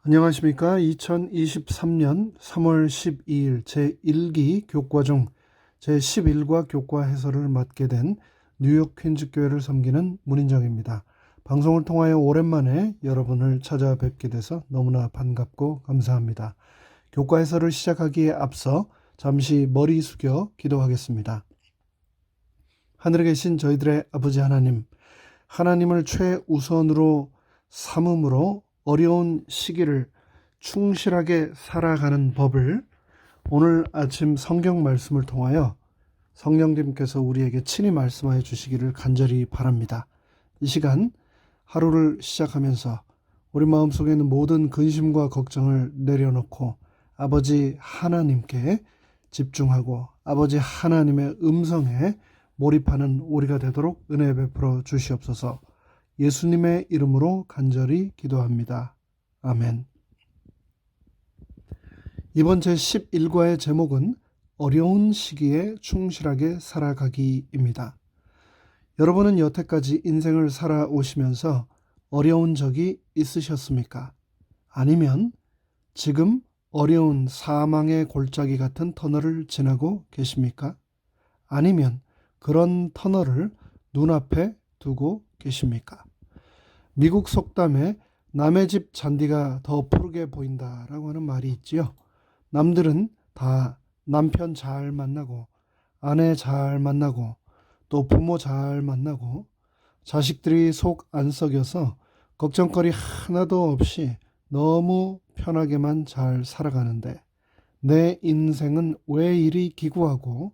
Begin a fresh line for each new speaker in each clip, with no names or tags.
안녕하십니까. 2023년 3월 12일 제1기 교과 중 제11과 교과 해설을 맡게 된 뉴욕 퀸즈 교회를 섬기는 문인정입니다. 방송을 통하여 오랜만에 여러분을 찾아뵙게 돼서 너무나 반갑고 감사합니다. 교과 해설을 시작하기에 앞서 잠시 머리 숙여 기도하겠습니다. 하늘에 계신 저희들의 아버지 하나님, 하나님을 최우선으로 삼음으로 어려운 시기를 충실하게 살아가는 법을 오늘 아침 성경 말씀을 통하여 성령님께서 우리에게 친히 말씀하여 주시기를 간절히 바랍니다. 이 시간 하루를 시작하면서 우리 마음속에 있는 모든 근심과 걱정을 내려놓고 아버지 하나님께 집중하고 아버지 하나님의 음성에 몰입하는 우리가 되도록 은혜 베풀어 주시옵소서. 예수님의 이름으로 간절히 기도합니다. 아멘. 이번 제11과의 제목은 어려운 시기에 충실하게 살아가기입니다. 여러분은 여태까지 인생을 살아오시면서 어려운 적이 있으셨습니까? 아니면 지금 어려운 사망의 골짜기 같은 터널을 지나고 계십니까? 아니면 그런 터널을 눈앞에 두고 계십니까? 미국 속담에 남의 집 잔디가 더 푸르게 보인다라고 하는 말이 있지요. 남들은 다 남편 잘 만나고 아내 잘 만나고 또 부모 잘 만나고 자식들이 속 안 썩여서 걱정거리 하나도 없이 너무 편하게만 잘 살아가는데 내 인생은 왜 이리 기구하고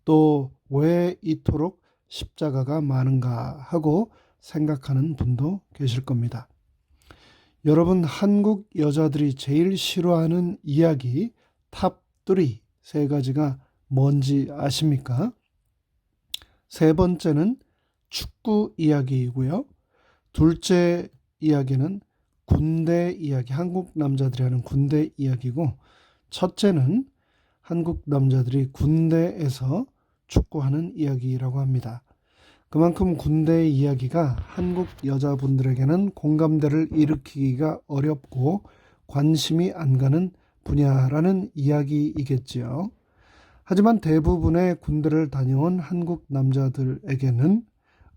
또 왜 이토록 십자가가 많은가 하고 생각하는 분도 계실 겁니다. 여러분, 한국 여자들이 제일 싫어하는 이야기 탑3 세 가지가 뭔지 아십니까? 세 번째는 축구 이야기이고요. 둘째 이야기는 군대 이야기, 한국 남자들이 하는 군대 이야기고, 첫째는 한국 남자들이 군대에서 축구하는 이야기라고 합니다. 그만큼 군대 이야기가 한국 여자분들에게는 공감대를 일으키기가 어렵고 관심이 안 가는 분야라는 이야기이겠지요. 하지만 대부분의 군대를 다녀온 한국 남자들에게는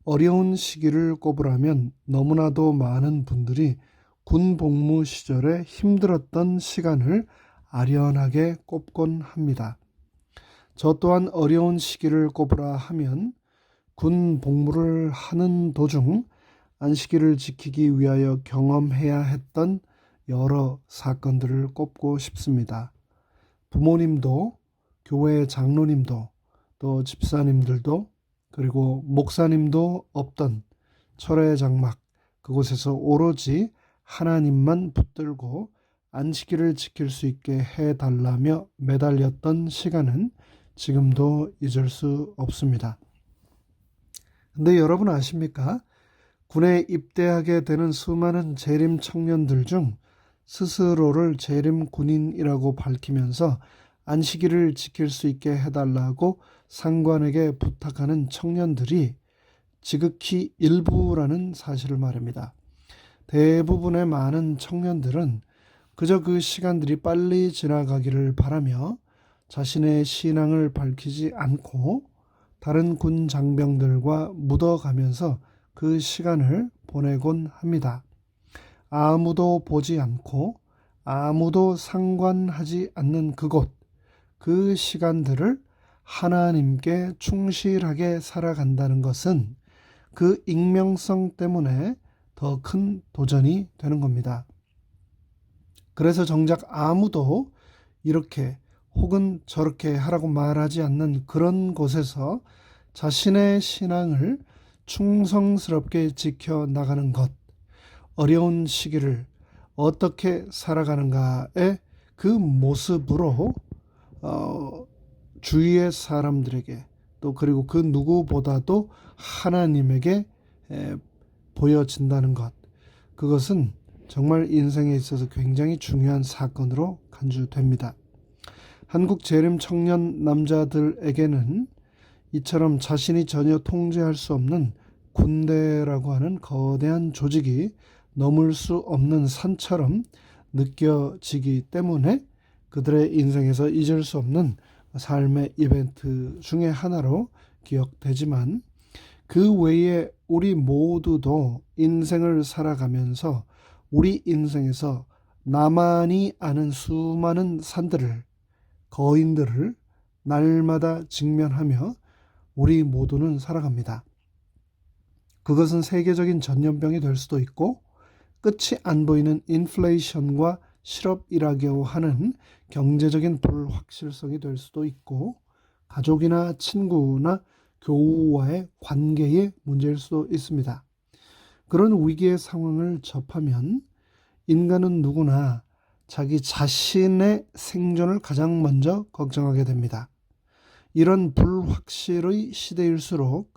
어려운 시기를 꼽으라면 너무나도 많은 분들이 군 복무 시절에 힘들었던 시간을 아련하게 꼽곤 합니다. 저 또한 어려운 시기를 꼽으라 하면 군 복무를 하는 도중 안식일을 지키기 위하여 경험해야 했던 여러 사건들을 꼽고 싶습니다. 부모님도, 교회 장로님도, 또 집사님들도, 그리고 목사님도 없던 철의 장막, 그곳에서 오로지 하나님만 붙들고 안식일을 지킬 수 있게 해달라며 매달렸던 시간은 지금도 잊을 수 없습니다. 근데 여러분 아십니까? 군에 입대하게 되는 수많은 재림 청년들 중 스스로를 재림 군인이라고 밝히면서 안식일을 지킬 수 있게 해달라고 상관에게 부탁하는 청년들이 지극히 일부라는 사실을 말합니다. 대부분의 많은 청년들은 그저 그 시간들이 빨리 지나가기를 바라며 자신의 신앙을 밝히지 않고 다른 군 장병들과 묻어가면서 그 시간을 보내곤 합니다. 아무도 보지 않고 아무도 상관하지 않는 그곳, 그 시간들을 하나님께 충실하게 살아간다는 것은 그 익명성 때문에 더 큰 도전이 되는 겁니다. 그래서 정작 아무도 이렇게 혹은 저렇게 하라고 말하지 않는 그런 곳에서 자신의 신앙을 충성스럽게 지켜나가는 것, 어려운 시기를 어떻게 살아가는가의 그 모습으로 주위의 사람들에게 또 그리고 그 누구보다도 하나님에게 보여진다는 것, 그것은 정말 인생에 있어서 굉장히 중요한 사건으로 간주됩니다. 한국 재림 청년 남자들에게는 이처럼 자신이 전혀 통제할 수 없는 군대라고 하는 거대한 조직이 넘을 수 없는 산처럼 느껴지기 때문에 그들의 인생에서 잊을 수 없는 삶의 이벤트 중에 하나로 기억되지만, 그 외에 우리 모두도 인생을 살아가면서 우리 인생에서 나만이 아는 수많은 산들을, 거인들을 날마다 직면하며 우리 모두는 살아갑니다. 그것은 세계적인 전염병이 될 수도 있고, 끝이 안 보이는 인플레이션과 실업이라고 하는 경제적인 불확실성이 될 수도 있고, 가족이나 친구나 교우와의 관계의 문제일 수도 있습니다. 그런 위기의 상황을 접하면 인간은 누구나 자기 자신의 생존을 가장 먼저 걱정하게 됩니다. 이런 불확실의 시대일수록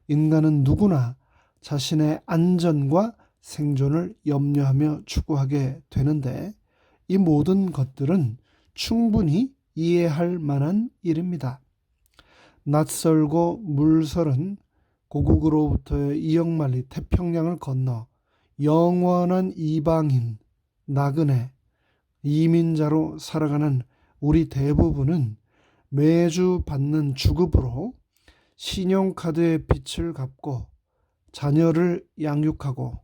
인간은 누구나 자신의 안전과 생존을 염려하며 추구하게 되는데, 이 모든 것들은 충분히 이해할 만한 일입니다. 낯설고 물설은 고국으로부터의 이역만리 태평양을 건너 영원한 이방인, 나그네, 이민자로 살아가는 우리 대부분은 매주 받는 주급으로 신용카드의 빚을 갚고 자녀를 양육하고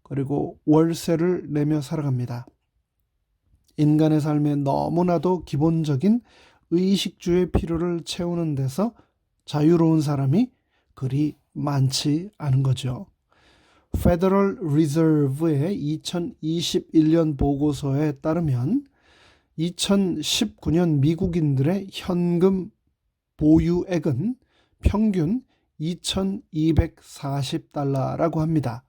그리고 월세를 내며 살아갑니다. 인간의 삶에 너무나도 기본적인 의식주의 필요를 채우는 데서 자유로운 사람이 그리 많지 않은 거죠. Federal Reserve의 2021년 보고서에 따르면 2019년 미국인들의 현금 보유액은 평균 2,240달러라고 합니다.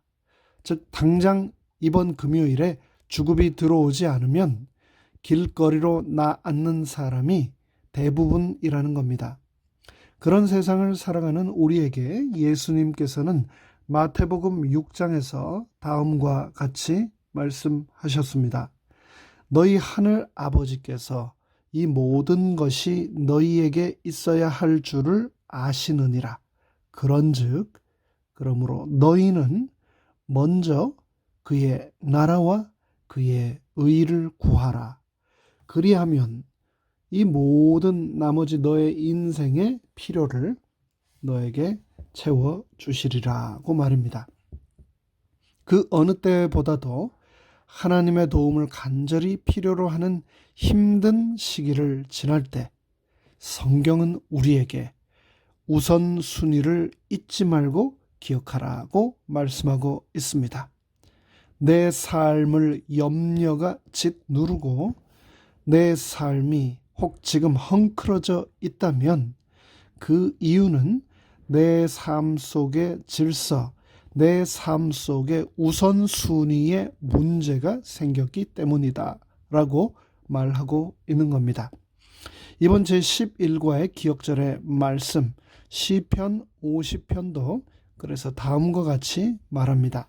즉 당장 이번 금요일에 주급이 들어오지 않으면 길거리로 나앉는 사람이 대부분이라는 겁니다. 그런 세상을 살아가는 우리에게 예수님께서는 마태복음 6장에서 다음과 같이 말씀하셨습니다. 너희 하늘 아버지께서 이 모든 것이 너희에게 있어야 할 줄을 아시느니라. 그런즉 그러므로 너희는 먼저 그의 나라와 그의 의를 구하라. 그리하면 이 모든 나머지 너의 인생의 필요를 너에게 채워주시리라고 말입니다. 그 어느 때보다도 하나님의 도움을 간절히 필요로 하는 힘든 시기를 지날 때 성경은 우리에게 우선순위를 잊지 말고 기억하라고 말씀하고 있습니다. 내 삶을 염려가 짓누르고 내 삶이 혹 지금 헝클어져 있다면 그 이유는 내 삶 속의 질서, 내 삶 속의 우선순위에 문제가 생겼기 때문이다 라고 말하고 있는 겁니다. 이번 제11과의 기억절의 말씀 시편 50편도 그래서 다음과 같이 말합니다.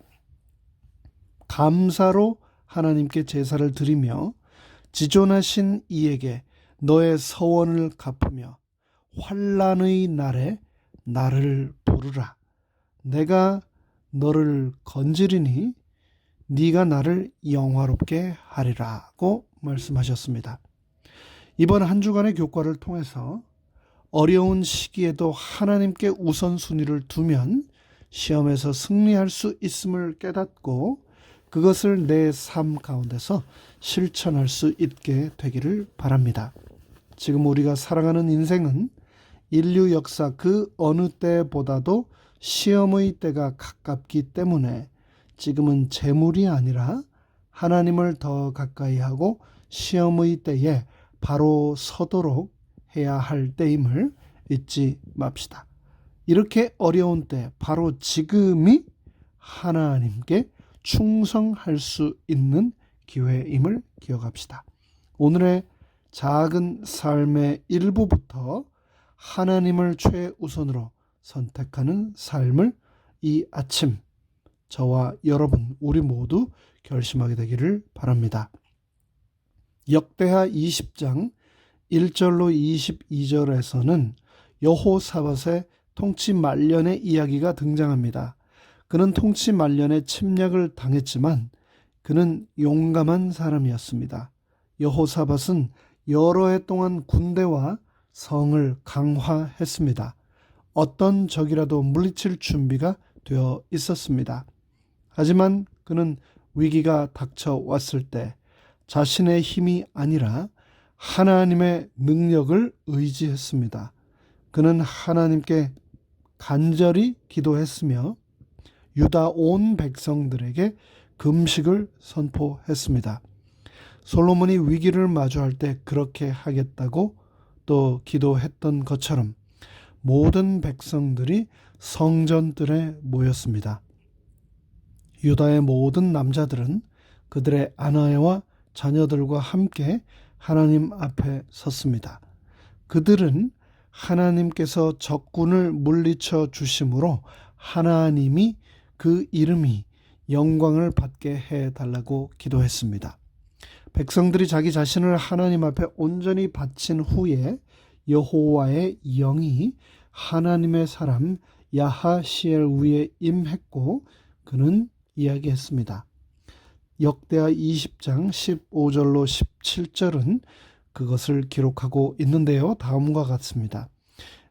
감사로 하나님께 제사를 드리며 지존하신 이에게 너의 서원을 갚으며 환난의 날에 나를 부르라. 내가 너를 건지리니 네가 나를 영화롭게 하리라고 말씀하셨습니다. 이번 한 주간의 교과를 통해서 어려운 시기에도 하나님께 우선순위를 두면 시험에서 승리할 수 있음을 깨닫고 그것을 내 삶 가운데서 실천할 수 있게 되기를 바랍니다. 지금 우리가 살아가는 인생은 인류 역사 그 어느 때보다도 시험의 때가 가깝기 때문에 지금은 재물이 아니라 하나님을 더 가까이 하고 시험의 때에 바로 서도록 해야 할 때임을 잊지 맙시다. 이렇게 어려운 때 바로 지금이 하나님께 충성할 수 있는 기회임을 기억합시다. 오늘의 작은 삶의 일부부터 하나님을 최우선으로 선택하는 삶을 이 아침 저와 여러분 우리 모두 결심하게 되기를 바랍니다. 역대하 20장 1절로 22절에서는 여호사밧의 통치 말년의 이야기가 등장합니다. 그는 통치 말년에 침략을 당했지만 그는 용감한 사람이었습니다. 여호사밧은 여러 해 동안 군대와 성을 강화했습니다. 어떤 적이라도 물리칠 준비가 되어 있었습니다. 하지만 그는 위기가 닥쳐왔을 때 자신의 힘이 아니라 하나님의 능력을 의지했습니다. 그는 하나님께 간절히 기도했으며 유다 온 백성들에게 금식을 선포했습니다. 솔로몬이 위기를 마주할 때 그렇게 하겠다고 또 기도했던 것처럼 모든 백성들이 성전들에 모였습니다. 유다의 모든 남자들은 그들의 아내와 자녀들과 함께 하나님 앞에 섰습니다. 그들은 하나님께서 적군을 물리쳐 주심으로 하나님이 그 이름이 영광을 받게 해달라고 기도했습니다. 백성들이 자기 자신을 하나님 앞에 온전히 바친 후에 여호와의 영이 하나님의 사람 야하시엘 위에 임했고 그는 이야기했습니다. 역대하 20장 15절로 17절은 그것을 기록하고 있는데요. 다음과 같습니다.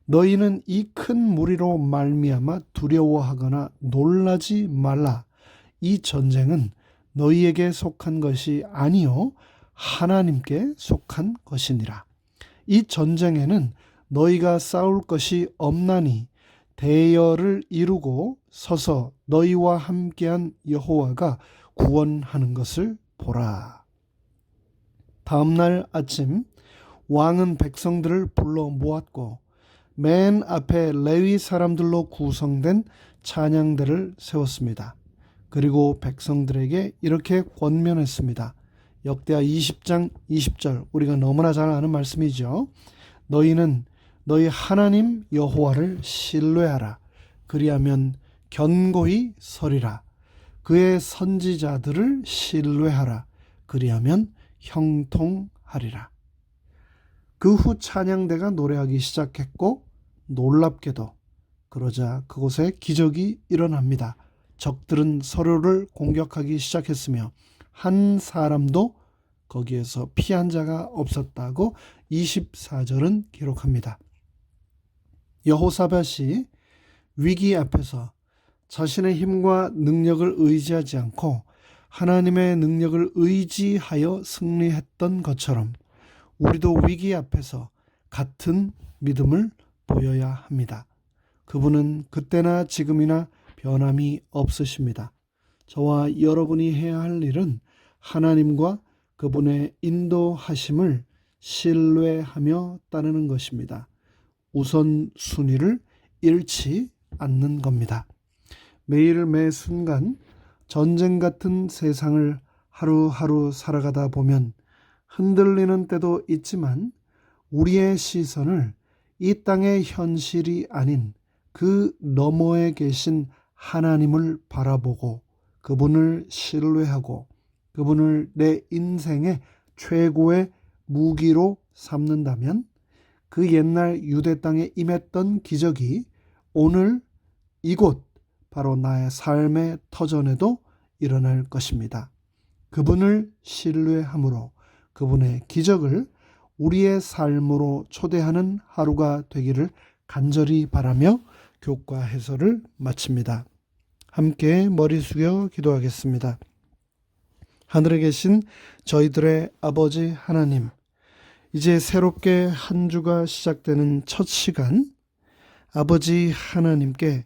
너희는 이 큰 무리로 말미암아 두려워하거나 놀라지 말라. 이 전쟁은 너희에게 속한 것이 아니요 하나님께 속한 것이니라. 이 전쟁에는 너희가 싸울 것이 없나니 대열을 이루고 서서 너희와 함께한 여호와가 구원하는 것을 보라. 다음날 아침 왕은 백성들을 불러 모았고 맨 앞에 레위 사람들로 구성된 찬양대를 세웠습니다. 그리고 백성들에게 이렇게 권면했습니다. 역대하 20장 20절, 우리가 너무나 잘 아는 말씀이죠. 너희는 너희 하나님 여호와를 신뢰하라. 그리하면 견고히 서리라. 그의 선지자들을 신뢰하라. 그리하면 형통하리라. 그 후 찬양대가 노래하기 시작했고 놀랍게도 그러자 그곳에 기적이 일어납니다. 적들은 서로를 공격하기 시작했으며 한 사람도 거기에서 피한 자가 없었다고 24절은 기록합니다. 여호사밧이 위기 앞에서 자신의 힘과 능력을 의지하지 않고 하나님의 능력을 의지하여 승리했던 것처럼 우리도 위기 앞에서 같은 믿음을 보여야 합니다. 그분은 그때나 지금이나 변함이 없으십니다. 저와 여러분이 해야 할 일은 하나님과 그분의 인도하심을 신뢰하며 따르는 것입니다. 우선순위를 잃지 않는 겁니다. 매일 매 순간 전쟁 같은 세상을 하루하루 살아가다 보면 흔들리는 때도 있지만 우리의 시선을 이 땅의 현실이 아닌 그 너머에 계신 하나님을 바라보고 그분을 신뢰하고 그분을 내 인생의 최고의 무기로 삼는다면 그 옛날 유대 땅에 임했던 기적이 오늘 이곳 바로 나의 삶의 터전에도 일어날 것입니다. 그분을 신뢰함으로 그분의 기적을 우리의 삶으로 초대하는 하루가 되기를 간절히 바라며 교과 해설을 마칩니다. 함께 머리 숙여 기도하겠습니다. 하늘에 계신 저희들의 아버지 하나님, 이제 새롭게 한 주가 시작되는 첫 시간, 아버지 하나님께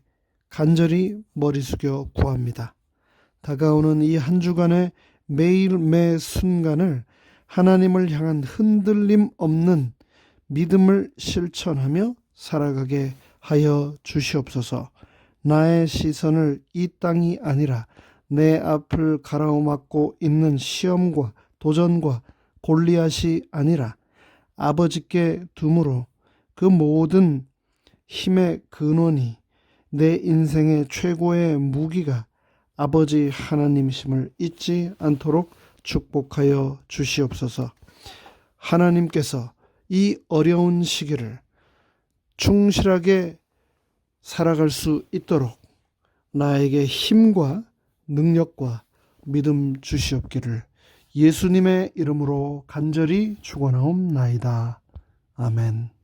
간절히 머리 숙여 구합니다. 다가오는 이 한 주간의 매일 매 순간을 하나님을 향한 흔들림 없는 믿음을 실천하며 살아가게 하여 주시옵소서. 나의 시선을 이 땅이 아니라 내 앞을 가로막고 있는 시험과 도전과 골리앗이 아니라 아버지께 둠으로 그 모든 힘의 근원이 내 인생의 최고의 무기가 아버지 하나님이심을 잊지 않도록 축복하여 주시옵소서. 하나님께서 이 어려운 시기를 충실하게 살아갈 수 있도록 나에게 힘과 능력과 믿음 주시옵기를 예수님의 이름으로 간절히 축원하옵나이다. 아멘.